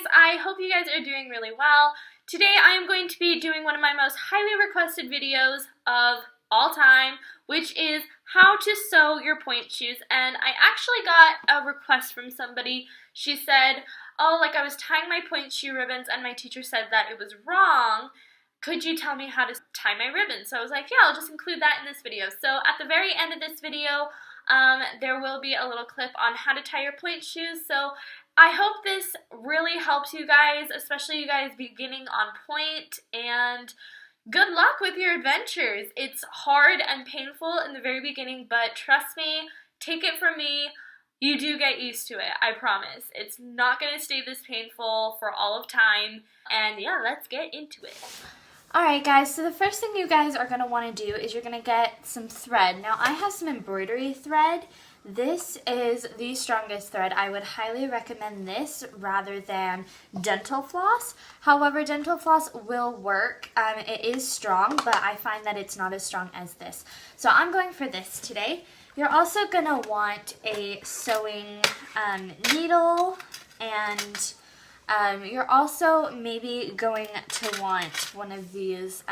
guys, I hope you guys are doing really well. Today I am going to be doing one of my most highly requested videos of all time, which is how to sew your pointe shoes. And I actually got a request from somebody. She said, oh, like I was tying my pointe shoe ribbons and my teacher said that it was wrong. Could you tell me how to tie my ribbons? So I was like, yeah, I'll just include that in this video. So at the very end of this video, there will be a little clip on how to tie your pointe shoes. So I hope this really helps you guys, especially you guys beginning on pointe, and good luck with your adventures. It's hard and painful in the very beginning, but trust me, take it from me, you do get used to it, I promise. It's not going to stay this painful for all of time, and yeah, let's get into it. Alright guys, so the first thing you guys are going to want to do is you're going to get some thread. Now I have some embroidery thread. This is the strongest thread. I would highly recommend this rather than dental floss. However, dental floss will work. It is strong, but I find that it's not as strong as this. So I'm going for this today. You're also going to want a sewing needle, and you're also maybe going to want one of these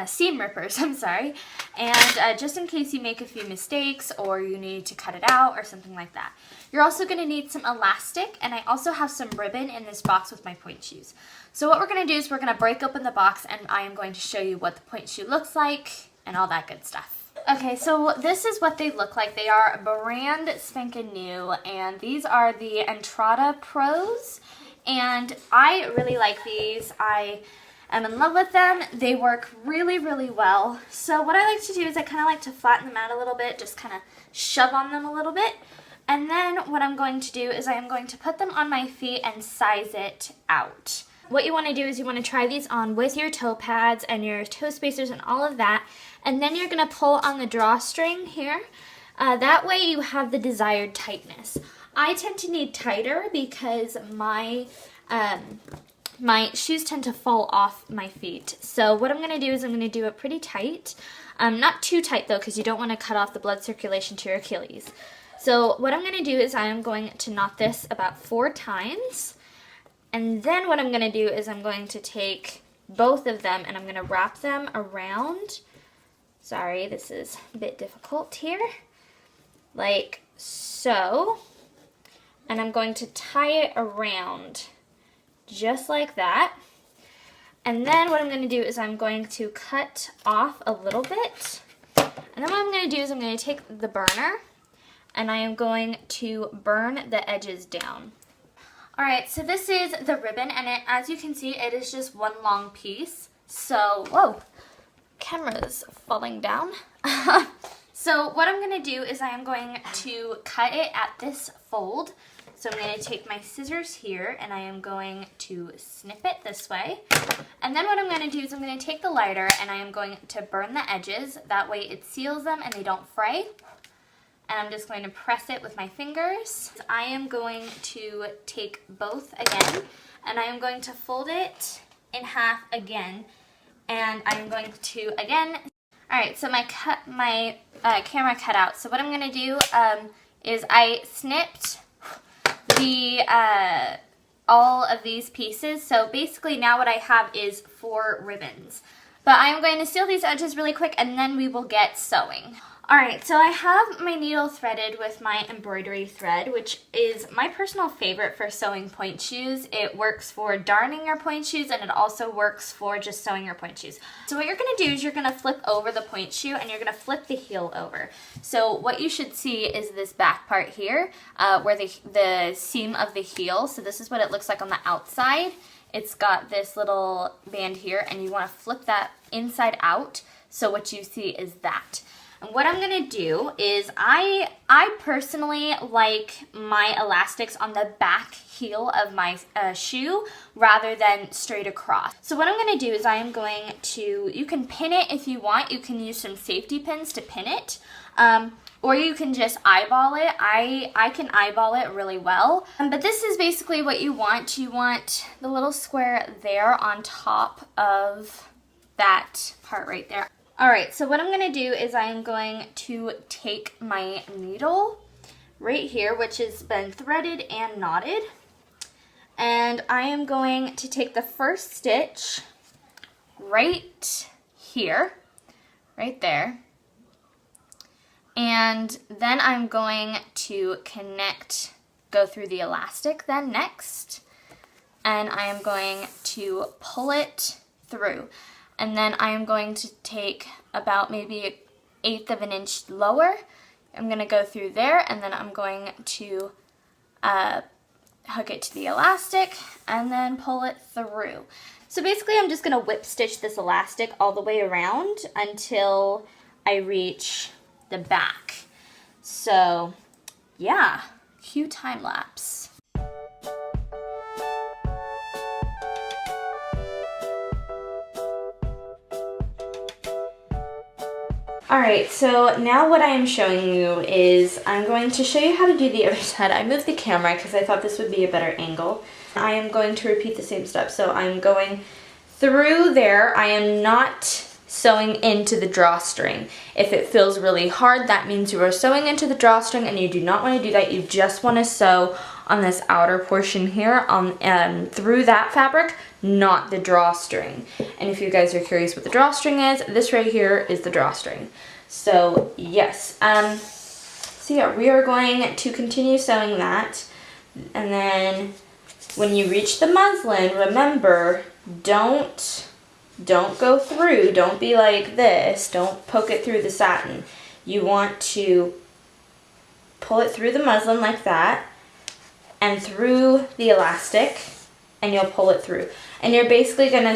seam rippers, I'm sorry, and just in case you make a few mistakes or you need to cut it out or something like that. You're also going to need some elastic, and I also have some ribbon in this box with my pointe shoes. So what we're going to do is we're going to break open the box, and I am going to show you what the pointe shoe looks like and all that good stuff. Okay, so this is what they look like. They are brand spanking new, and these are the Entrada Pros. And I really like these. I am in love with them. They work really, really well. So what I like to do is I kind of like to flatten them out a little bit, just kind of shove on them a little bit. And then what I'm going to do is I am going to put them on my feet and size it out. What you want to do is you want to try these on with your toe pads and your toe spacers and all of that. And then you're going to pull on the drawstring here. That way you have the desired tightness. I tend to need tighter because my shoes tend to fall off my feet. So what I'm going to do is I'm going to do it pretty tight. Not too tight though, because you don't want to cut off the blood circulation to your Achilles. So what I'm going to do is I am going to knot this about 4 times. And then what I'm going to do is I'm going to take both of them and I'm going to wrap them around. Sorry, this is a bit difficult here. Like so. And I'm going to tie it around just like that. And then what I'm going to do is I'm going to cut off a little bit. And then what I'm going to do is I'm going to take the burner and I am going to burn the edges down. Alright, so this is the ribbon, and as you can see, it is just one long piece. So, whoa, camera's falling down. So what I'm going to do is I am going to cut it at this fold. So I'm going to take my scissors here and I am going to snip it this way. And then what I'm going to do is I'm going to take the lighter and I am going to burn the edges. That way it seals them and they don't fray. And I'm just going to press it with my fingers. I am going to take both again and I am going to fold it in half again. And I'm going to again. Alright, so my camera cut out. So what I'm going to do is I snipped all of these pieces. So basically now what I have is 4 ribbons. But I'm going to seal these edges really quick and then we will get sewing. Alright, so I have my needle threaded with my embroidery thread, which is my personal favorite for sewing pointe shoes. It works for darning your pointe shoes and it also works for just sewing your pointe shoes. So what you're going to do is you're going to flip over the pointe shoe and you're going to flip the heel over. So what you should see is this back part here where the seam of the heel, so this is what it looks like on the outside. It's got this little band here and you want to flip that inside out, so what you see is that. And what I'm going to do is I personally like my elastics on the back heel of my shoe rather than straight across. So what I'm going to do is I am going to, you can pin it if you want. You can use some safety pins to pin it. Or you can just eyeball it. I can eyeball it really well. But this is basically what you want. You want the little square there on top of that part right there. Alright, so what I'm going to do is I am going to take my needle right here, which has been threaded and knotted, And I am going to take the first stitch right here, right there. And then I'm going to go through the elastic then next. And I am going to pull it through. And then I am going to take about maybe 1/8 of an inch lower. I'm going to go through there, and then I'm going to hook it to the elastic and then pull it through. So basically I'm just going to whip stitch this elastic all the way around until I reach the back. So yeah, cue time lapse. Alright, so now what I am showing you is I'm going to show you how to do the other side. I moved the camera because I thought this would be a better angle. I am going to repeat the same steps. So I'm going through there. I am not sewing into the drawstring. If it feels really hard, that means you are sewing into the drawstring, and you do not want to do that. You just want to sew on this outer portion here through that fabric, not the drawstring. And if you guys are curious what the drawstring is, this right here is the drawstring. So yes, so yeah, we are going to continue sewing that, and then when you reach the muslin, remember, don't go through, don't be like this, don't poke it through the satin. You want to pull it through the muslin like that, and through the elastic, and you'll pull it through. And you're basically gonna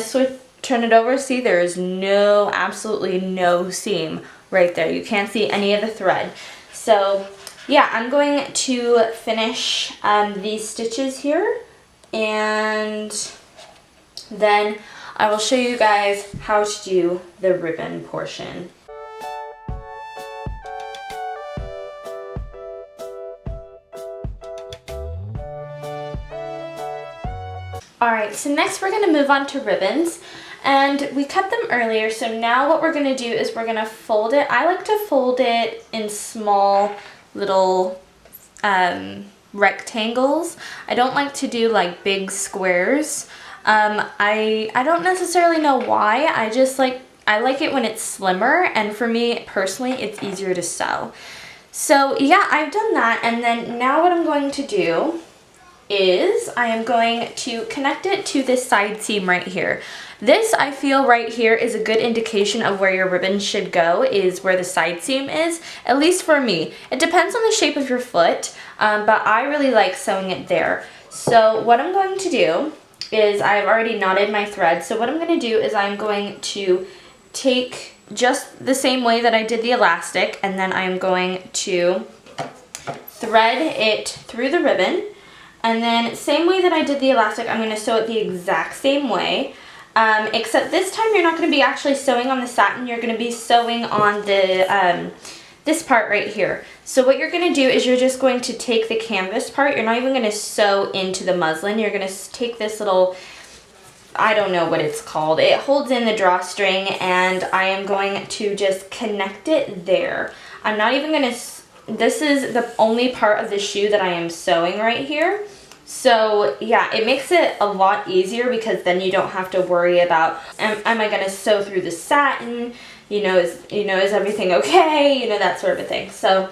turn it over. See, there is absolutely no seam right there. You can't see any of the thread. So yeah, I'm going to finish these stitches here, and then I will show you guys how to do the ribbon portion. Alright, so next we're going to move on to ribbons, and we cut them earlier, so now what we're going to do is we're going to fold it. I like to fold it in small little rectangles. I don't like to do like big squares. I don't necessarily know why. I like it when it's slimmer, and for me personally it's easier to sew. So yeah, I've done that, and then now what I'm going to do is I am going to connect it to this side seam right here. This, I feel right here, is a good indication of where your ribbon should go, is where the side seam is, at least for me. It depends on the shape of your foot, but I really like sewing it there. So what I'm going to do is I've already knotted my thread, so what I'm going to do is I'm going to take just the same way that I did the elastic, and then I'm going to thread it through the ribbon. And then same way that I did the elastic, I'm going to sew it the exact same way, except this time you're not going to be actually sewing on the satin, you're going to be sewing on the this part right here. So what you're going to do is you're just going to take the canvas part, you're not even going to sew into the muslin, you're going to take this little, I don't know what it's called, it holds in the drawstring, and I am going to just connect it there. I'm not even going to, this is the only part of the shoe that I am sewing right here. So yeah, it makes it a lot easier because then you don't have to worry about, am I going to sew through the satin? Is everything okay? That sort of a thing. So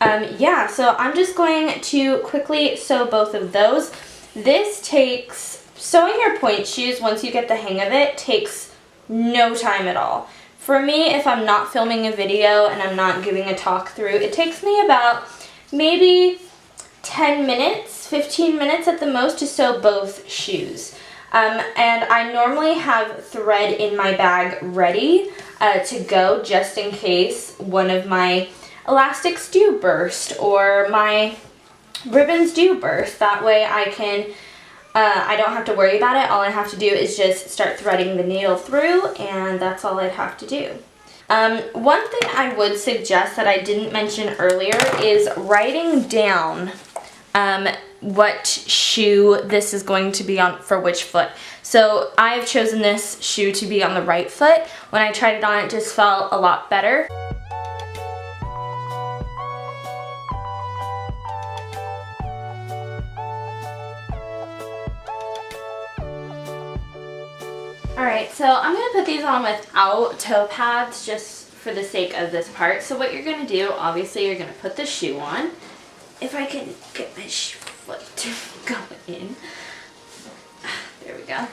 yeah, so I'm just going to quickly sew both of those. This takes, sewing your point shoes, once you get the hang of it, takes no time at all. For me, if I'm not filming a video and I'm not giving a talk through, it takes me about maybe 10 minutes, 15 minutes at the most to sew both shoes. And I normally have thread in my bag ready to go just in case one of my elastics do burst or my ribbons do burst. That way I don't have to worry about it. All I have to do is just start threading the needle through, and that's all I'd have to do. One thing I would suggest that I didn't mention earlier is writing down what shoe this is going to be on for which foot. So I've chosen this shoe to be on the right foot. When I tried it on, it just felt a lot better. Alright, so I'm going to put these on without toe pads just for the sake of this part. So what you're going to do, obviously you're going to put the shoe on. If I can get my foot to go in. There we go.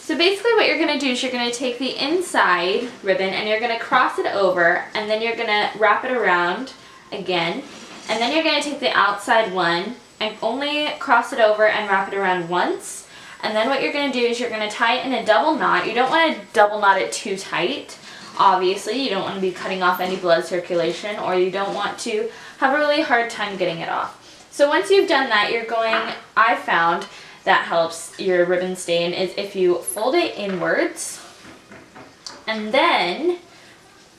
So basically what you're going to do is you're going to take the inside ribbon and you're going to cross it over, and then you're going to wrap it around again, and then you're going to take the outside one and only cross it over and wrap it around once. And then what you're going to do is you're going to tie it in a double knot. You don't want to double knot it too tight. Obviously, you don't want to be cutting off any blood circulation, or you don't want to have a really hard time getting it off. So once you've done that, you're going, I found that helps your ribbon stay in, is if you fold it inwards and then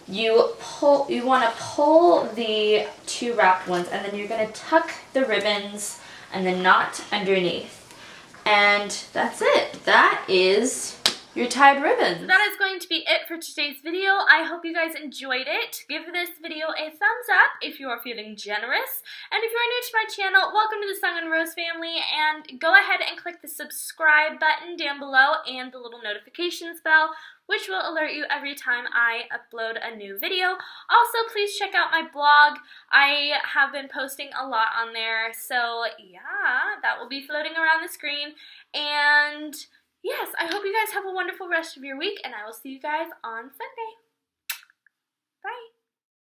you want to pull the two wrapped ones, and then you're going to tuck the ribbons and the knot underneath. And that's it. That is your tied ribbons. So that is going to be it for today's video. I hope you guys enjoyed it. Give this video a thumbs up if you are feeling generous. And if you are new to my channel, welcome to the Sung and Rose family. And go ahead and click the subscribe button down below and the little notifications bell, which will alert you every time I upload a new video. Also, please check out my blog. I have been posting a lot on there. So yeah, that will be floating around the screen. And yes, I hope you guys have a wonderful rest of your week, and I will see you guys on Sunday.